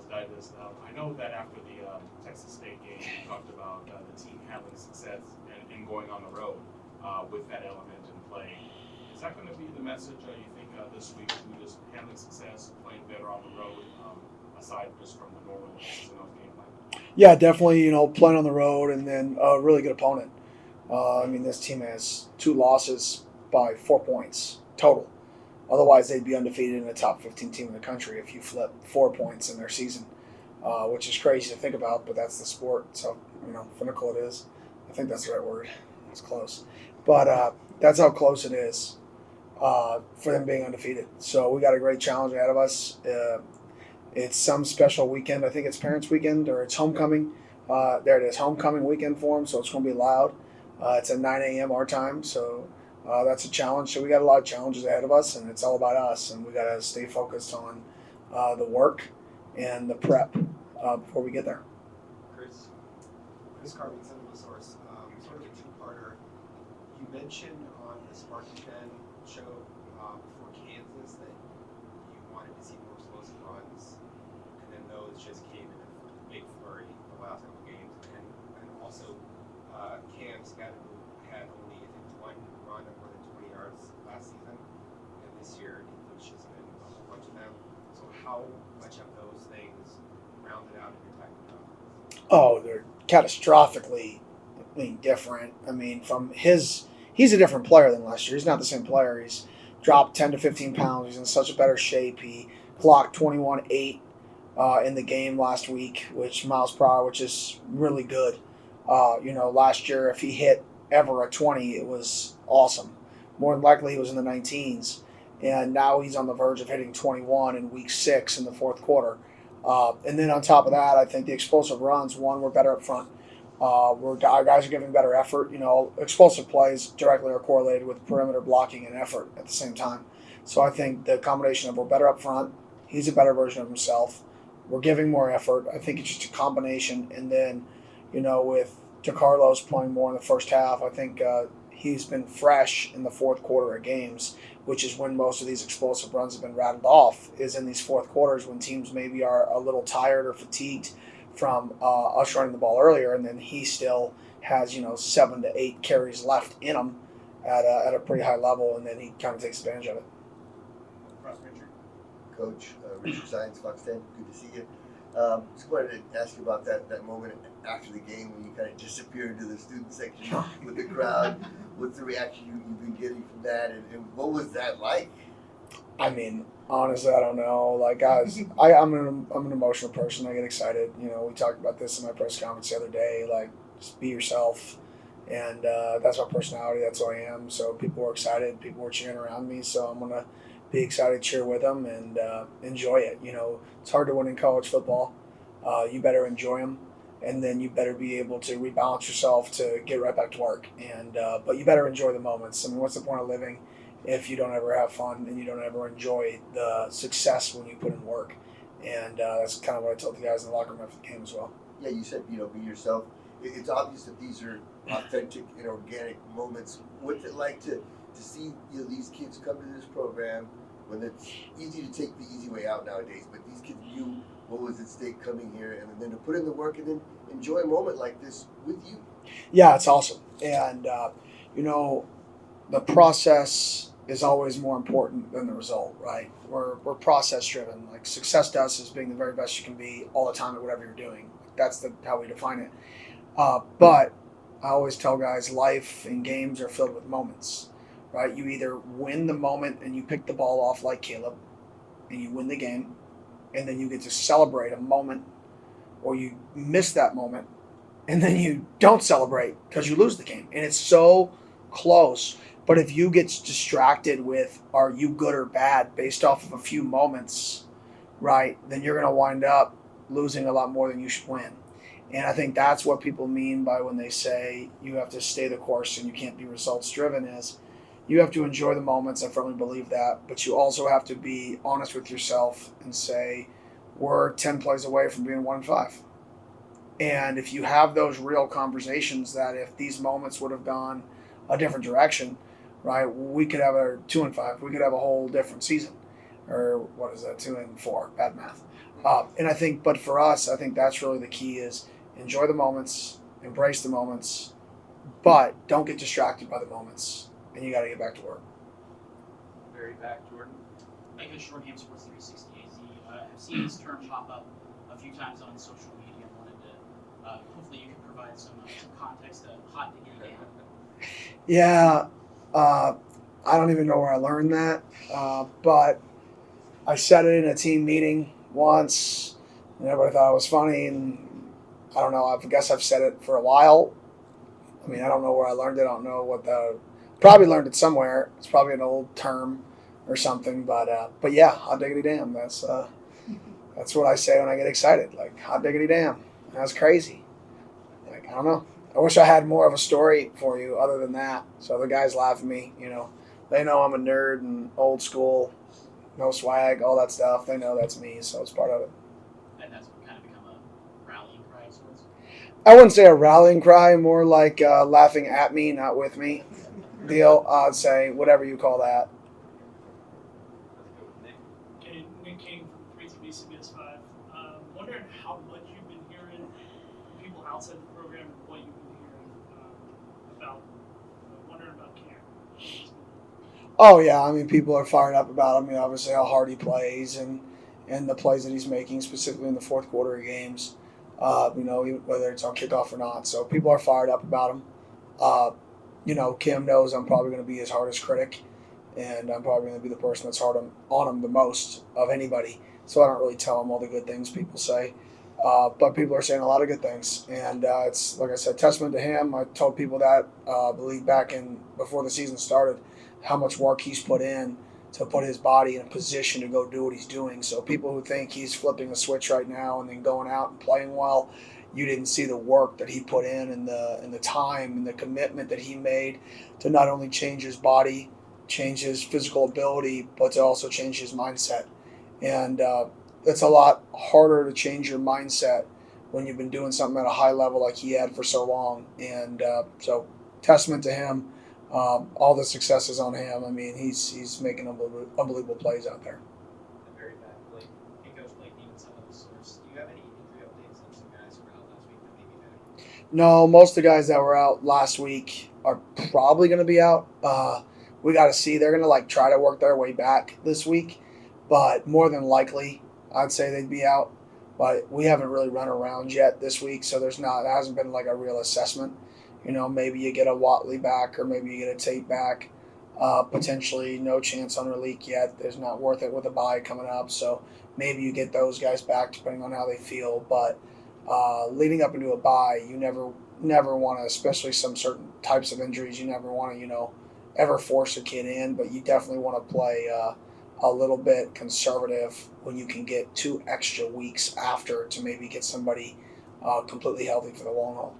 expedite this. I know that after the Texas State game, you talked about the team having success and going on the road with that element in play. Is that going to be the message, you think, this week, to just having success, playing better on the road, aside just from the normal game plan? Yeah, definitely, playing on the road and then a really good opponent. This team has 2 losses by 4 points total. Otherwise, they'd be undefeated in the top 15 team in the country if you flip 4 points in their season, which is crazy to think about, but that's the sport. So, finical it is. I think that's the right word. It's close. But that's how close it is for them being undefeated. So we got a great challenge ahead of us. It's some special weekend. I think it's Parents' Weekend or it's homecoming. There it is, homecoming weekend for them, so it's going to be loud. It's at 9 a.m. our time, so that's a challenge. So we got a lot of challenges ahead of us, and it's all about us, and we got to stay focused on the work and the prep before we get there. Chris Carvin, Sundevils source, sort of a two-parter. You mentioned on the Sparky Ben show before Kansas that you wanted to see more explosive runs, and then those just came in a big flurry the last couple games, and also Cam Scadaboo had only, I think, 1 run of more than 20 yards last season, and this year there's just been a whole bunch of them. So how much of those things rounded out in your time? Oh, they're catastrophically different. He's a different player than last year. He's not the same player. He's dropped 10 to 15 pounds. He's in such a better shape. He clocked 21.8 in the game last week, which miles per hour, which is really good. Last year, if he hit ever a 20, it was awesome. More than likely, he was in the 19s. And now he's on the verge of hitting 21 in week 6 in the fourth quarter. And then on top of that, I think the explosive runs, we're better up front. Our guys are giving better effort. Explosive plays directly are correlated with perimeter blocking and effort at the same time. So I think the combination of we're better up front, he's a better version of himself, we're giving more effort. I think it's just a combination. And then, with DeCarlos playing more in the first half, I think he's been fresh in the fourth quarter of games, which is when most of these explosive runs have been rattled off, is in these fourth quarters when teams maybe are a little tired or fatigued from us running the ball earlier, and then he still has 7 to 8 carries left in him at a pretty high level, and then he kind of takes advantage of it. Coach Richard Science, Fox 10, good to see you. Just wanted to ask you about that moment after the game when you kind of disappeared into the student section with the crowd. What's the reaction you've been getting from that, and what was that like? Honestly, I don't know. Like, guys, I'm an emotional person. I get excited. We talked about this in my press conference the other day. Like, just be yourself, and that's my personality. That's who I am. So people were excited. People were cheering around me. So I'm gonna be excited, cheer with them, and enjoy it. It's hard to win in college football. You better enjoy them, and then you better be able to rebalance yourself to get right back to work. And but you better enjoy the moments. What's the point of living if you don't ever have fun and you don't ever enjoy the success when you put in work? And that's kind of what I told the guys in the locker room after the game as well. Yeah, you said, be yourself. It's obvious that these are authentic and organic moments. What's it like to see these kids come to this program when it's easy to take the easy way out nowadays, but these kids knew what was at stake coming here, and then to put in the work and then enjoy a moment like this with you? Yeah, it's awesome. And, the process is always more important than the result, right? We're process driven. Like, success to us is being the very best you can be all the time at whatever you're doing. That's how we define it. But I always tell guys life and games are filled with moments, right? You either win the moment and you pick the ball off like Caleb and you win the game, and then you get to celebrate a moment, or you miss that moment and then you don't celebrate because you lose the game. And it's so close. But if you get distracted with are you good or bad based off of a few moments, right, then you're going to wind up losing a lot more than you should win. And I think that's what people mean by when they say you have to stay the course and you can't be results driven, is you have to enjoy the moments. I firmly believe that. But you also have to be honest with yourself and say, we're 10 plays away from being 1-5. And if you have those real conversations that if these moments would have gone a different direction, right, we could have a 2-5. We could have a whole different season. Or what is that, 2-4? Bad math. And I think, but for us, I think that's really the key is enjoy the moments, embrace the moments, but don't get distracted by the moments, and you got to get back to work. Very back, Jordan. Like a Shortham Sports 360 AZ, I've seen this term pop up a few times on social media. I wanted to, hopefully you can provide some context to Hot Diggity Damn. Yeah, I don't even know where I learned that, but I said it in a team meeting once, and everybody thought it was funny, and I don't know, I guess I've said it for a while. I mean, I don't know where I learned it. I don't know probably learned it somewhere. It's probably an old term or something, but yeah, hot diggity damn. That's what I say when I get excited. Like, hot diggity damn. That's crazy. Like, I don't know. I wish I had more of a story for you other than that. So the guys laugh at me, They know I'm a nerd and old school, no swag, all that stuff. They know that's me, so it's part of it. And that's kind of become a rallying cry of sorts. I wouldn't say a rallying cry, more like laughing at me, not with me. Deal. I'd say whatever you call that. Let's go with Nick. Okay, Nick King from 3TV CBS 5. Wondering how much you've been hearing from people outside the program and what you've been hearing about, wondering about Cam. Oh yeah, I mean people are fired up about him. Obviously how hard he plays and the plays that he's making, specifically in the fourth quarter of games. Whether it's on kickoff or not. So people are fired up about him. Kim knows I'm probably going to be his hardest critic, and I'm probably going to be the person that's hard on him the most of anybody. So I don't really tell him all the good things people say. But people are saying a lot of good things, and it's, like I said, testament to him. I told people that I believe before the season started, how much work he's put in to put his body in a position to go do what he's doing. So people who think he's flipping a switch right now and then going out and playing well, you didn't see the work that he put in and the time and the commitment that he made to not only change his body, change his physical ability, but to also change his mindset. And it's a lot harder to change your mindset when you've been doing something at a high level like he had for so long. And so testament to him. All the success is on him. I mean, he's making unbelievable plays out there. Very bad, Blake. Hey, Coach Blake, even some of the source. Do you have any injury updates on some guys who were out last week that may be back? No, most of the guys that were out last week are probably going to be out. We got to see. They're going to try to work their way back this week, but more than likely, I'd say they'd be out. But we haven't really run around yet this week, so there hasn't been a real assessment. Maybe you get a Watley back or maybe you get a Tate back. Potentially no chance on Relique yet. There's not worth it with a bye coming up. So maybe you get those guys back depending on how they feel. But leading up into a bye, you never want to, especially some certain types of injuries, you never want to, ever force a kid in. But you definitely want to play a little bit conservative when you can get 2 extra weeks after to maybe get somebody completely healthy for the long haul.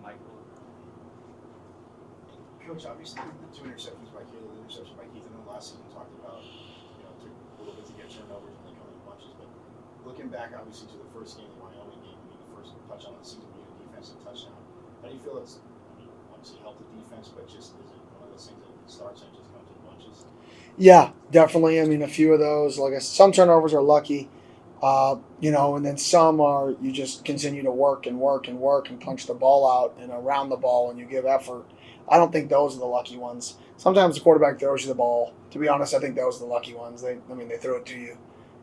Michael. Coach, obviously, 2 interceptions by Caleb, the interception by Keith. I know last season talked about, it took a little bit to get turnovers and they come in bunches. But looking back, obviously, to the first game, the Wyoming game, the first touchdown of the season being a defensive touchdown. How do you feel it's, obviously helped the defense, but just is it one of those things that starts and just comes in bunches? Yeah, definitely. I mean, a few of those, like I said, some turnovers are lucky, and then some are you just continue to work and punch the ball out and around the ball and you give effort. I don't think those are the lucky ones. Sometimes the quarterback throws you the ball. To be honest, I think those are the lucky ones. They threw it to you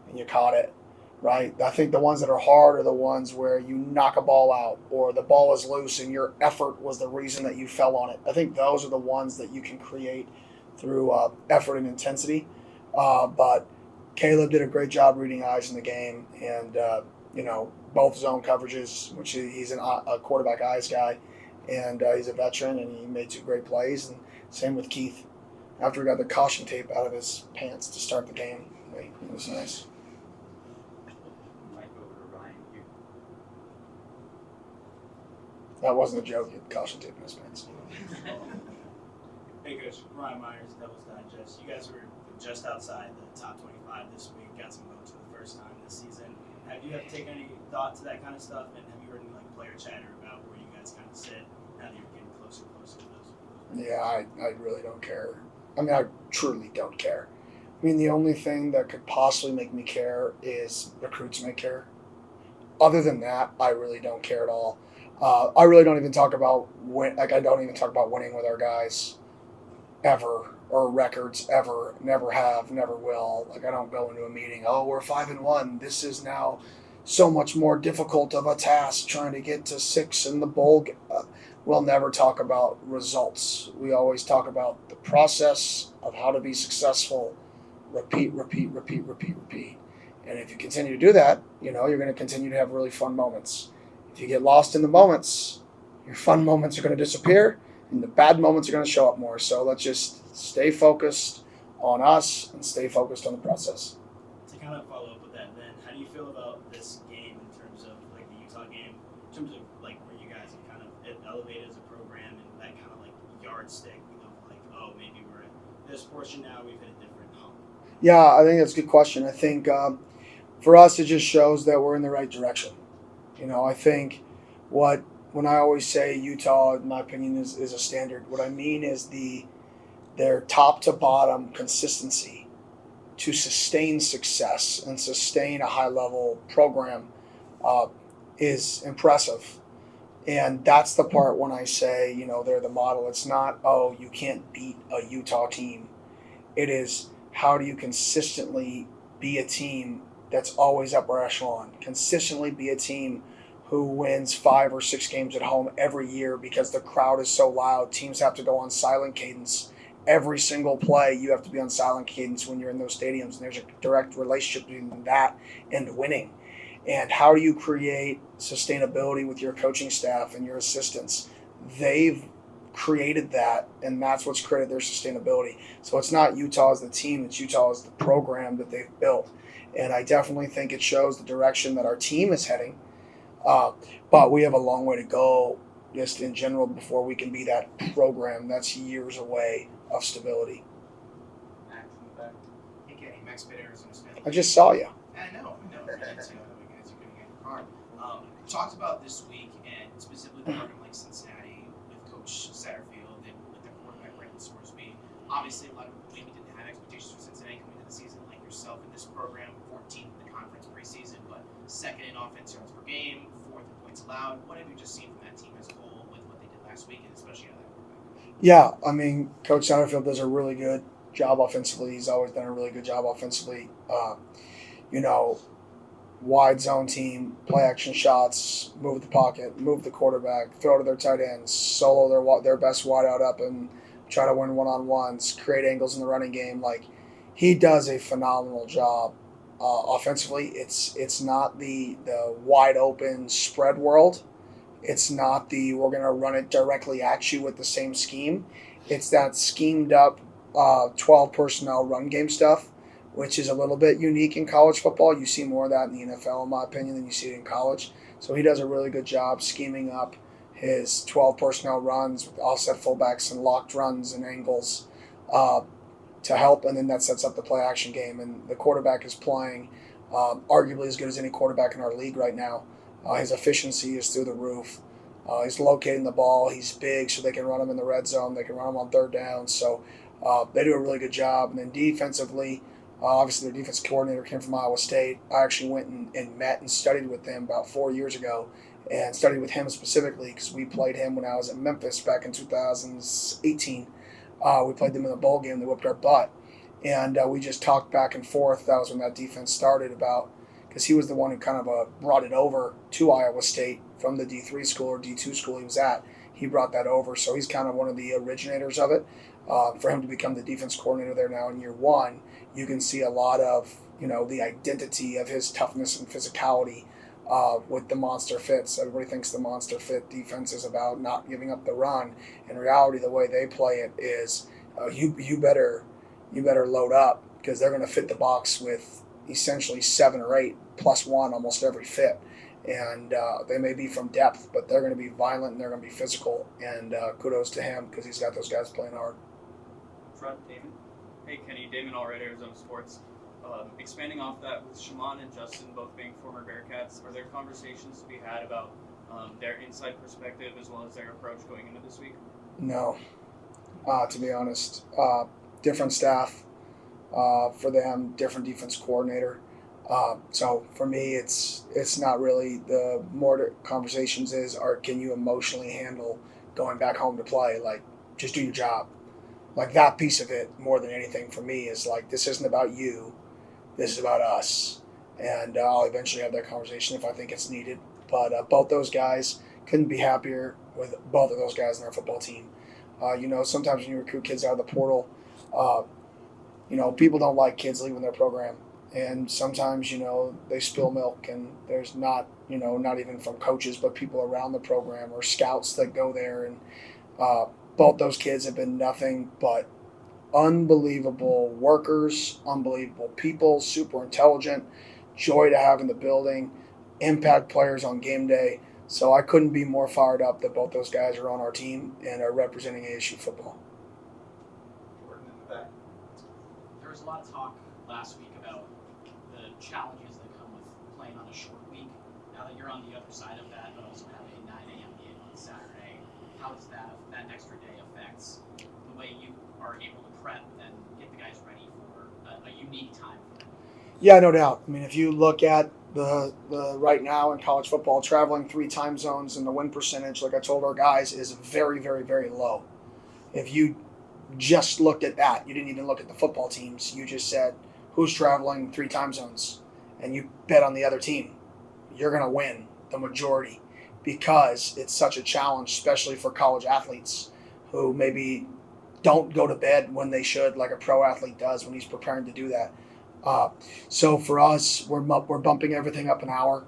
and you caught it, right? I think the ones that are hard are the ones where you knock a ball out or the ball is loose and your effort was the reason that you fell on it. I think those are the ones that you can create through effort and intensity. But Caleb did a great job reading eyes in the game and, both zone coverages, which he's a quarterback eyes guy. And he's a veteran, and he made 2 great plays. And same with Keith. After he got the caution tape out of his pants to start the game, it was nice. Mike over to Ryan. That wasn't a joke. He had the caution tape in his pants. Hey, Coach. Ryan Myers, Devil's Digest. You guys were just outside the top 25 this week. Got some votes for the first time this season. Have you taken any thought to that kind of stuff? And have you heard any player chatter about where you guys kind of sit now that you're getting closer and closer to those? Yeah, I really don't care. I mean, I truly don't care. I mean, the only thing that could possibly make me care is recruits may care. Other than that, I really don't care at all. I really don't even talk about I don't even talk about winning with our guys ever, or records ever. Never have, never will. Like, I don't go into a meeting. Oh, we're 5-1. This is now so much more difficult of a task trying to get to 6 in the bowl. We'll never talk about results. We always talk about the process of how to be successful. Repeat, repeat, repeat, repeat, repeat. And if you continue to do that, you're going to continue to have really fun moments. If you get lost in the moments, your fun moments are going to disappear, and the bad moments are going to show up more. So let's just stay focused on us and stay focused on the process. To kind of follow up with that, then, how do you feel about this game in terms of like the Utah game, in terms of like where you guys have kind of elevated as a program and that kind of like yardstick of like, oh, maybe we're at this portion now, we've hit a different hump? Yeah, I think that's a good question. I think for us, it just shows that we're in the right direction. I think when I always say Utah, in my opinion, is a standard, what I mean is their top to bottom consistency to sustain success and sustain a high level program is impressive. And that's the part when I say, they're the model. It's not, oh, you can't beat a Utah team. It is, how do you consistently be a team that's always upper echelon, consistently be a team who wins 5 or 6 games at home every year because the crowd is so loud. Teams have to go on silent cadence. Every single play, you have to be on silent cadence when you're in those stadiums. And there's a direct relationship between that and winning. And how do you create sustainability with your coaching staff and your assistants? They've created that, and that's what's created their sustainability. So it's not Utah as the team, it's Utah as the program that they've built. And I definitely think it shows the direction that our team is heading. But we have a long way to go just in general before we can be that program that's years away of stability. Max in the back. Hey, Kenny, Max Pitt, Arizona State. I just saw you. I know. We get to as you're getting in your car. Talked about this week, and specifically the program like Cincinnati with Coach Satterfield and with their quarterback Brandon Sorsby. Obviously, a lot of people maybe didn't have expectations for Cincinnati coming into the season, like yourself in this program, 14th in the conference preseason, but second in offense yards per game, 4th in points allowed. What have you just seen from that team as a whole with what they did last week, and especially out of that quarterback? Yeah, I mean, Coach Satterfield does a really good job offensively. He's always done a really good job offensively. Wide zone team, play action shots, move the pocket, move the quarterback, throw to their tight ends, solo their best wideout up and try to win one-on-ones, create angles in the running game. Like, he does a phenomenal job offensively. It's not the wide open spread world. It's not we're going to run it directly at you with the same scheme. It's that schemed up 12 personnel run game stuff, which is a little bit unique in college football. You see more of that in the NFL, in my opinion, than you see it in college. So he does a really good job scheming up his 12 personnel runs with offset fullbacks and locked runs and angles to help, and then that sets up the play action game. And the quarterback is playing arguably as good as any quarterback in our league right now. His efficiency is through the roof. He's locating the ball. He's big, so they can run him in the red zone. They can run him on third down. So they do a really good job. And then defensively, obviously their defense coordinator came from Iowa State. I actually went and met and studied with them about 4 years ago, and studied with him specifically because we played him when I was at Memphis back in 2018. We played them in the bowl game. They whipped our butt. And we just talked back and forth. That was when that defense started because he was the one who kind of brought it over to Iowa State from the D3 school or D2 school he was at. He brought that over. So he's kind of one of the originators of it. For him to become the defense coordinator there now in year one, you can see a lot of, the identity of his toughness and physicality with the monster fits. Everybody thinks the monster fit defense is about not giving up the run. In reality, the way they play it is you better load up because they're going to fit the box with essentially 7 or 8 plus 1 almost every fit. And they may be from depth, but they're going to be violent and they're going to be physical. And kudos to him because he's got those guys playing hard. Front, Damon. Hey, Kenny. Damon Allred, Arizona Sports. Expanding off that, with Shaman and Justin both being former Bearcats, are there conversations to be had about their inside perspective as well as their approach going into this week? No, to be honest. Different staff, for them, different defense coordinator. So for me, it's not really the more the conversations is, or can you emotionally handle going back home to play? Like, just do your job. Like that piece of it, more than anything for me, is like this isn't about you, this is about us, and I'll eventually have that conversation if I think it's needed. But both those guys couldn't be happier with both of those guys in our football team. Sometimes when you recruit kids out of the portal, people don't like kids leaving their program. And sometimes, they spill milk and there's not even from coaches, but people around the program or scouts that go there. And both those kids have been nothing but unbelievable workers, unbelievable people, super intelligent, joy to have in the building, impact players on game day. So I couldn't be more fired up that both those guys are on our team and are representing ASU football. Jordan in the back. There was a lot of talk last week about the challenges that come with playing on a short week. Now that you're on the other side of that, but also have a 9 a.m. game on Saturday, how does that extra day affects the way you are able to prep and get the guys ready for a unique time for them? Yeah, no doubt. I mean, if you look at the right now in college football, traveling 3 time zones and the win percentage, like I told our guys, is very, very, very low. If you just looked at that, you didn't even look at the football teams. You just said, who's traveling 3 time zones? And you bet on the other team. You're going to win the majority because it's such a challenge, especially for college athletes who maybe don't go to bed when they should, like a pro athlete does when he's preparing to do that. So for us, we're bumping everything up an hour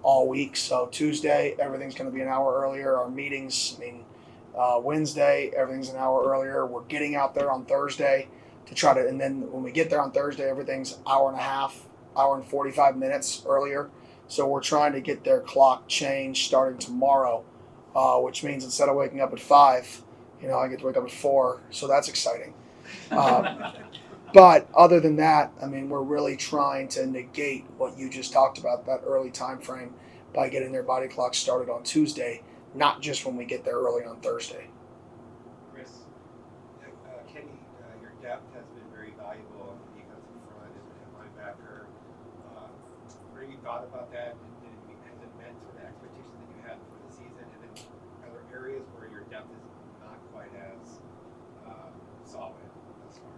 all week. So Tuesday, everything's going to be an hour earlier. Our meetings, Wednesday, everything's an hour earlier. We're getting out there on Thursday to try to, and then when we get there on Thursday, everything's hour and 45 minutes earlier. So we're trying to get their clock changed starting tomorrow, which means instead of waking up at 5, I get to wake up at 4. So that's exciting. But other than that, we're really trying to negate what you just talked about, that early time frame, by getting their body clock started on Tuesday, not just when we get there early on Thursday. Chris. Kenny, your depth has been very valuable on the defensive front and linebacker. What have you thought about that? Has it met sort of expectations that you had for the season? And then are there areas where your depth is not quite as solid thus far?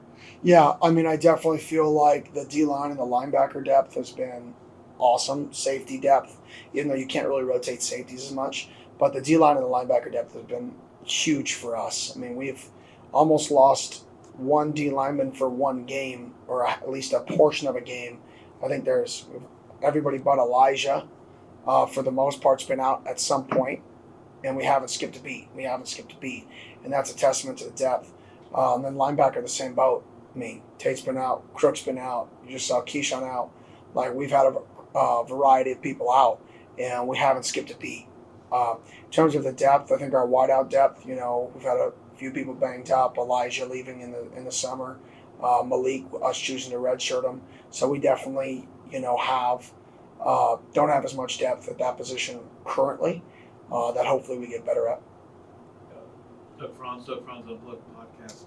Yeah, I definitely feel like the D-line and the linebacker depth has been awesome. Safety depth, even though you can't really rotate safeties as much. But the D-line and the linebacker depth has been huge for us. We've almost lost one D lineman for one game, or at least a portion of a game. I think there's everybody but Elijah, for the most part, has been out at some point, and we haven't skipped a beat. And that's a testament to the depth. And then linebacker, the same boat. Tate's been out, Crook's been out. You just saw Keyshawn out. Like, we've had a variety of people out, and we haven't skipped a beat. In terms of the depth, I think our wideout depth, we've had a few people banged up. Elijah leaving in the summer. Malik, us choosing to redshirt him. So we definitely, don't have as much depth at that position currently. That hopefully we get better at. Doug Franz on Blood Podcast.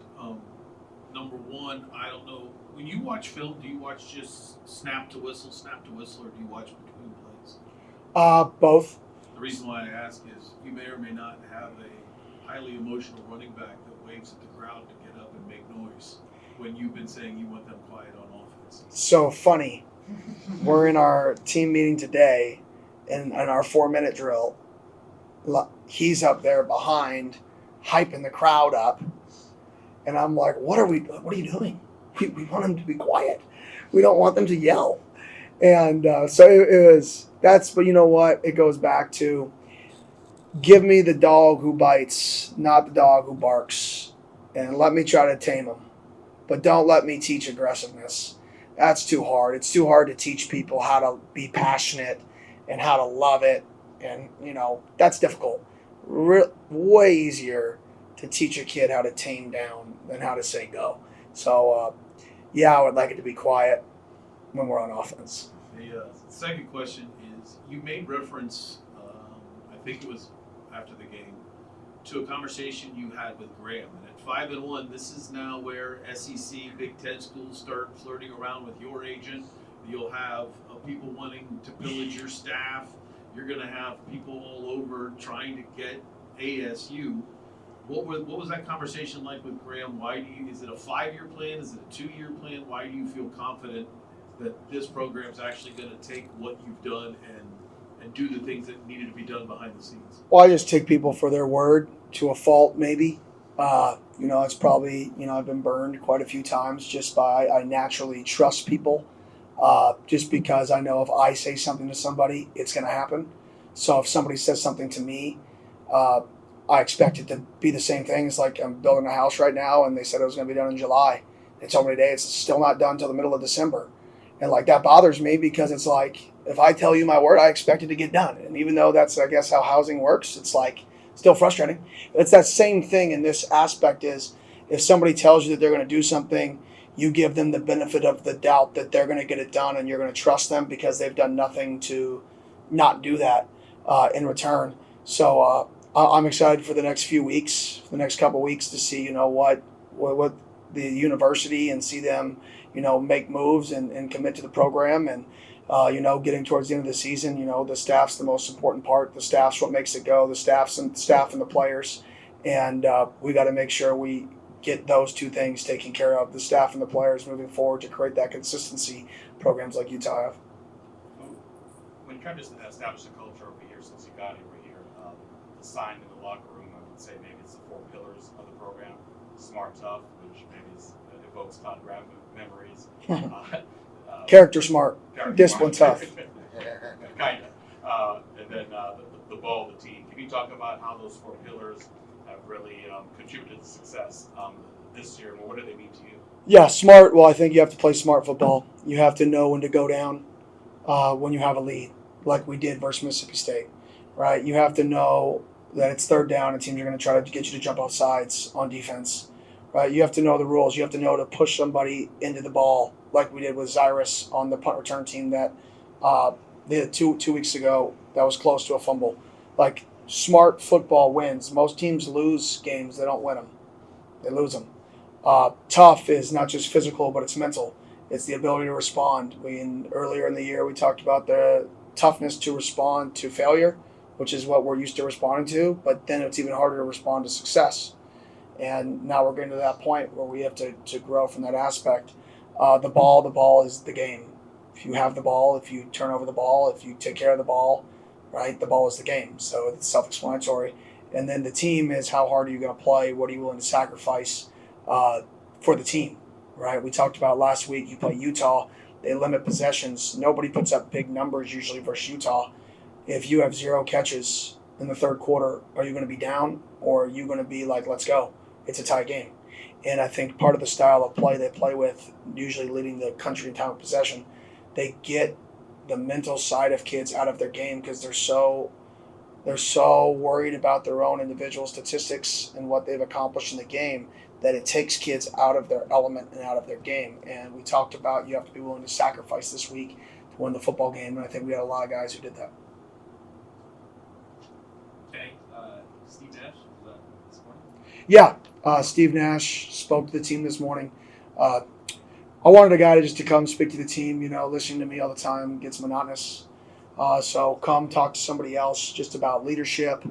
Number one, I don't know. When you watch film, do you watch just snap to whistle, or do you watch between plays? Both. The reason why I ask is you may or may not have a highly emotional running back that waves at the crowd to get up and make noise when you've been saying you want them quiet on offense. So funny. We're in our team meeting today, and in our 4-minute drill, he's up there behind, hyping the crowd up. And I'm like, what are you doing? We want them to be quiet. We don't want them to yell. And but you know what? It goes back to, give me the dog who bites, not the dog who barks. And let me try to tame him. But don't let me teach aggressiveness. That's too hard. It's too hard to teach people how to be passionate and how to love it. And, that's difficult. Way easier to teach a kid how to tame down than how to say go. So, I would like it to be quiet when we're on offense. The second question is, you made reference, I think it was after the game, to a conversation you had with Graham. And at 5-1, this is now where SEC, Big Ten schools start flirting around with your agent. You'll have people wanting to pillage your staff. You're going to have people all over trying to get ASU. What was that conversation like with Graham? Is it a 5-year plan? Is it a 2-year plan? Why do you feel confident that this program's actually going to take what you've done and do the things that needed to be done behind the scenes? Well, I just take people for their word to a fault, maybe. It's probably, I've been burned quite a few times just by, I naturally trust people just because I know if I say something to somebody, it's going to happen. So if somebody says something to me, I expect it to be the same thing. It's like I'm building a house right now and they said it was going to be done in July. They told me today it's still not done until the middle of December. And like that bothers me because it's like, if I tell you my word, I expect it to get done. And even though that's, I guess, how housing works, it's like still frustrating. It's that same thing in this aspect is if somebody tells you that they're going to do something, you give them the benefit of the doubt that they're going to get it done and you're going to trust them because they've done nothing to not do that in return. So I'm excited for the next few weeks, the next couple weeks to see, what the university and see them, make moves and commit to the program. And, getting towards the end of the season, the staff's the most important part. The staff's what makes it go, the staff and the players. And we got to make sure we get those two things taken care of, the staff and the players moving forward to create that consistency programs like Utah have. When you kind of establish a culture over here since you got over here, the sign in the locker room, I would say maybe it's the 4 pillars of the program. Smart, tough, which maybe evokes Todd Graham memories. Character smart, discipline tough. Kind of. And then the ball, the team. Can you talk about how those 4 pillars have really contributed to success this year? And what do they mean to you? Yeah, smart. Well, I think you have to play smart football. You have to know when to go down when you have a lead, like we did versus Mississippi State, right? You have to know that it's 3rd down and teams are going to try to get you to jump off sides on defense, right? You have to know the rules. You have to know to push somebody into the ball, like we did with Zyrus on the punt return team that they had two weeks ago that was close to a fumble. Like, smart football wins. Most teams lose games. They don't win them. They lose them. Tough is not just physical, but it's mental. It's the ability to respond. Earlier in the year, we talked about the toughness to respond to failure, which is what we're used to responding to, but then it's even harder to respond to success. And now we're getting to that point where we have to grow from that aspect. The ball is the game. If you have the ball, if you turn over the ball, if you take care of the ball, right, the ball is the game. So it's self-explanatory. And then the team is how hard are you going to play? What are you willing to sacrifice for the team, right? We talked about last week, you play Utah, they limit possessions. Nobody puts up big numbers usually versus Utah. If you have 0 catches in the 3rd quarter, are you going to be down or are you going to be like, let's go? It's a tie game. And I think part of the style of play they play with, usually leading the country in time of possession, they get the mental side of kids out of their game because they're so worried about their own individual statistics and what they've accomplished in the game that it takes kids out of their element and out of their game. And we talked about you have to be willing to sacrifice this week to win the football game, and I think we had a lot of guys who did that. Okay, Steve Nash, was that this morning? Yeah, Steve Nash spoke to the team this morning. I wanted a guy to come speak to the team. Listening to me all the time gets monotonous. So come talk to somebody else just about leadership,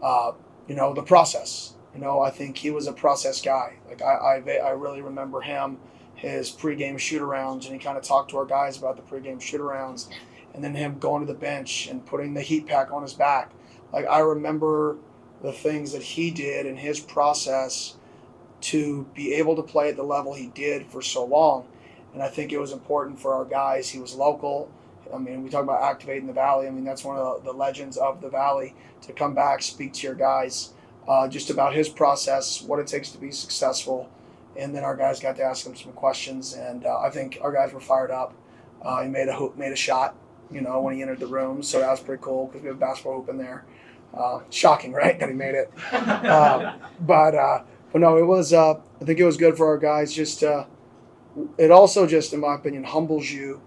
the process. I think he was a process guy. Like I really remember him, his pregame shoot-arounds, and he kind of talked to our guys about the pregame shoot-arounds, and then him going to the bench and putting the heat pack on his back. Like, I remember the things that he did in his process to be able to play at the level he did for so long. And I think it was important for our guys. He was local. We talk about activating the Valley. That's one of the legends of the Valley, to come back, speak to your guys just about his process, what it takes to be successful. And then our guys got to ask him some questions, and I think our guys were fired up. He made a shot, when he entered the room, so that was pretty cool because we have a basketball hoop in there. Shocking, right, that he made it. But no, it was. I think it was good for our guys. It also just, in my opinion, humbles you.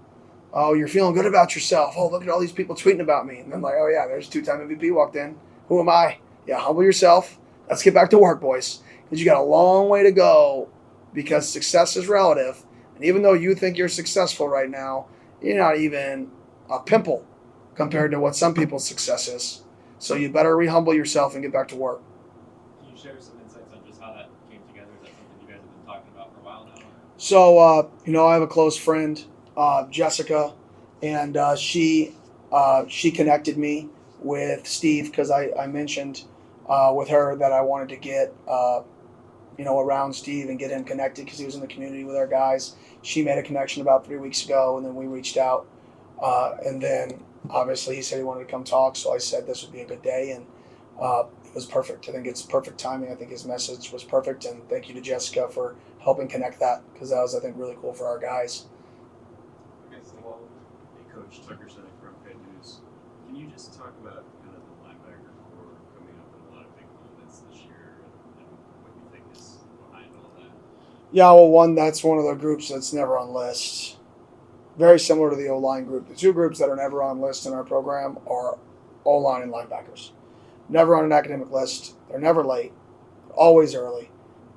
Oh, you're feeling good about yourself. Oh, look at all these people tweeting about me. And I'm like, oh yeah, there's 2-time MVP walked in. Who am I? Yeah, humble yourself. Let's get back to work, boys, because you got a long way to go because success is relative. And even though you think you're successful right now, you're not even a pimple compared to what some people's success is. So you better re-humble yourself and get back to work. Can you share some insights on just how that came together? Is that something you guys have been talking about for a while now? So, I have a close friend, Jessica, and she connected me with Steve because I mentioned with her that I wanted to get, around Steve and get him connected because he was in the community with our guys. She made a connection about 3 weeks ago, and then we reached out. And then, obviously, he said he wanted to come talk, so I said this would be a good day, and it was perfect. I think it's perfect timing. I think his message was perfect, and thank you to Jessica for helping connect that because that was, I think, really cool for our guys. Okay, so hey, Coach Tucker Sennick from Head News. Can you just talk about kind of the linebacker core coming up in a lot of big moments this year and what you think is behind all that? Yeah, well, that's one of the groups that's never on lists. Very similar to the O-line group. The two groups that are never on lists in our program are O-line and linebackers. Never on an academic list. They're never late. Always early.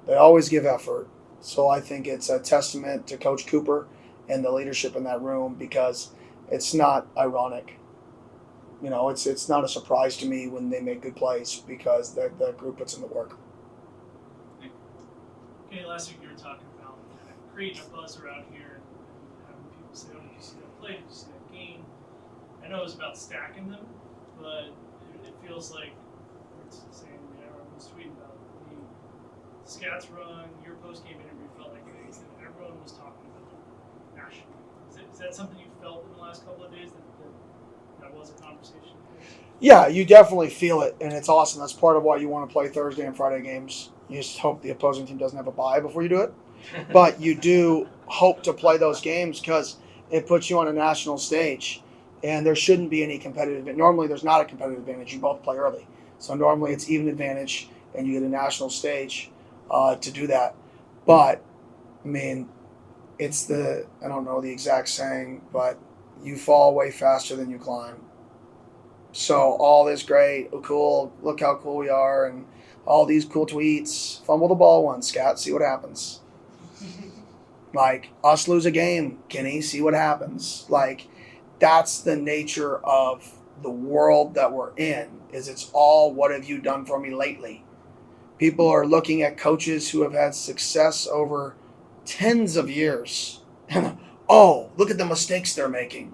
They always give effort. So I think it's a testament to Coach Cooper and the leadership in that room because it's not ironic. It's not a surprise to me when they make good plays because the group puts in the work. Okay, last week you were talking about creating a buzz around here and having people say, "Oh, did you see that play? Did you see that game?" I know it was about stacking them, but it feels like it's the same. Everyone's tweeting about the Scats run. Your post-game interview felt like things that everyone was talking about nationally. Is that something you felt in the last couple of days that was a conversation? Yeah, you definitely feel it, and it's awesome. That's part of why you want to play Thursday and Friday games. You just hope the opposing team doesn't have a bye before you do it. But you do hope to play those games because it puts you on a national stage, and there shouldn't be any competitive advantage. Normally, there's not a competitive advantage. You both play early. So normally it's even advantage, and you get a national stage to do that. But, I mean, it's I don't know the exact saying, but you fall way faster than you climb. So all this great, cool, look how cool we are, and all these cool tweets. Fumble the ball once, Scat, see what happens. Like, us lose a game, Kenny, see what happens. Like, that's the nature of the world that we're in, is it's all what have you done for me lately. People are looking at coaches who have had success over tens of years. And, oh, look at the mistakes they're making.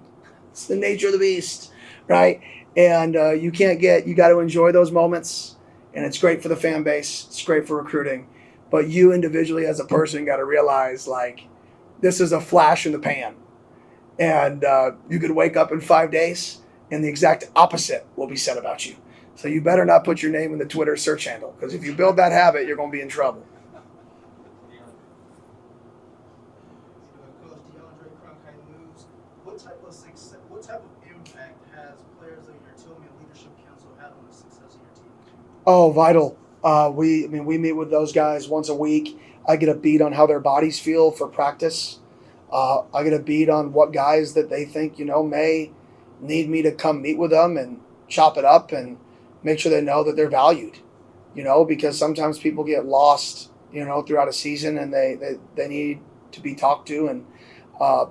It's the nature of the beast, right? And you got to enjoy those moments. And it's great for the fan base. It's great for recruiting. But you individually as a person got to realize, like, this is a flash in the pan. And you could wake up in 5 days and the exact opposite will be said about you. So you better not put your name in the Twitter search handle, because if you build that habit, you're going to be in trouble. Coach DeAndre Cronkite News, what type of success, what type of impact has players of your Tillman Leadership Council had on the success of your team? Oh, vital. We meet with those guys once a week. I get a beat on how their bodies feel for practice. I get a beat on what guys that they think, may need me to come meet with them and chop it up and make sure they know that they're valued, because sometimes people get lost, throughout a season and they need to be talked to. And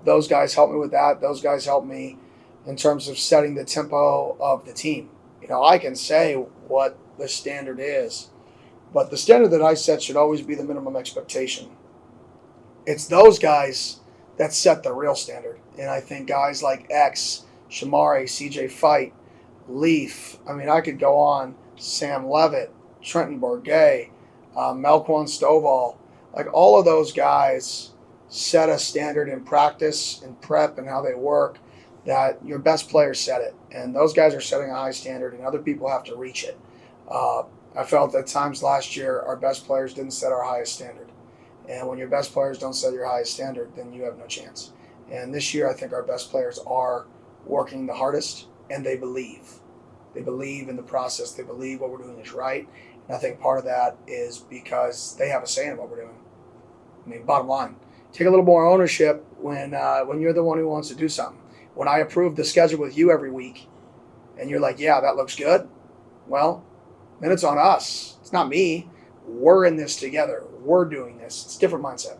those guys help me with that. Those guys help me in terms of setting the tempo of the team. I can say what the standard is, but the standard that I set should always be the minimum expectation. It's those guys that set the real standard. And I think guys like X, Shamari, CJ Fight, Leaf, I could go on, Sam Levitt, Trenton Bourget, Melquan Stovall, like all of those guys set a standard in practice and prep and how they work that your best players set it. And those guys are setting a high standard and other people have to reach it. I felt at times last year our best players didn't set our highest standard. And when your best players don't set your highest standard, then you have no chance. And this year I think our best players are working the hardest, and they believe. They believe in the process. They believe what we're doing is right. And I think part of that is because they have a say in what we're doing. Bottom line, take a little more ownership when you're the one who wants to do something. When I approve the schedule with you every week, and you're like, yeah, that looks good. Well, then it's on us. It's not me. We're in this together. We're doing this. It's a different mindset.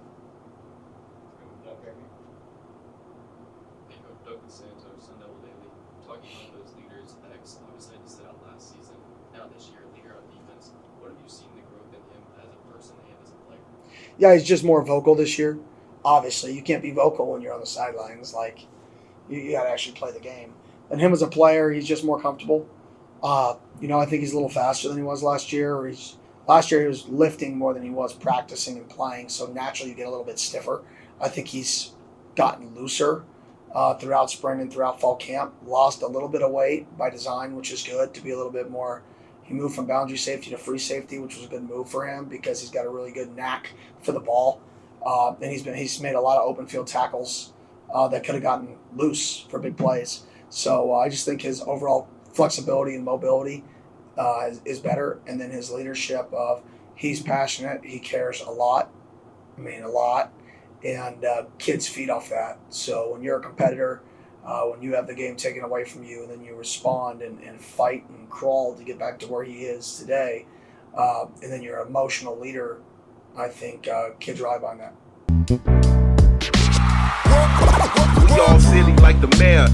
Hey, Coach Doug Santos, Sundevil Daily. Talking about those leaders, X obviously had to sit out last season. Now this year, leader on defense. What have you seen the growth in him as a person and as a player? Yeah, he's just more vocal this year. Obviously, you can't be vocal when you're on the sidelines. Like, you got to actually play the game. And him as a player, he's just more comfortable. I think he's a little faster than he was last year. Last year he was lifting more than he was practicing and playing, so naturally you get a little bit stiffer. I think he's gotten looser throughout spring and throughout fall camp. Lost a little bit of weight by design, which is good, to be a little bit more. He moved from boundary safety to free safety, which was a good move for him because he's got a really good knack for the ball. And he's made a lot of open field tackles that could have gotten loose for big plays. So I just think his overall flexibility and mobility is better. And then his leadership of he's passionate, he cares a lot. A lot. And kids feed off that. So when you're a competitor, when you have the game taken away from you and then you respond and fight and crawl to get back to where he is today, and then you're an emotional leader, I think kids rely on that. We all silly like the mayor.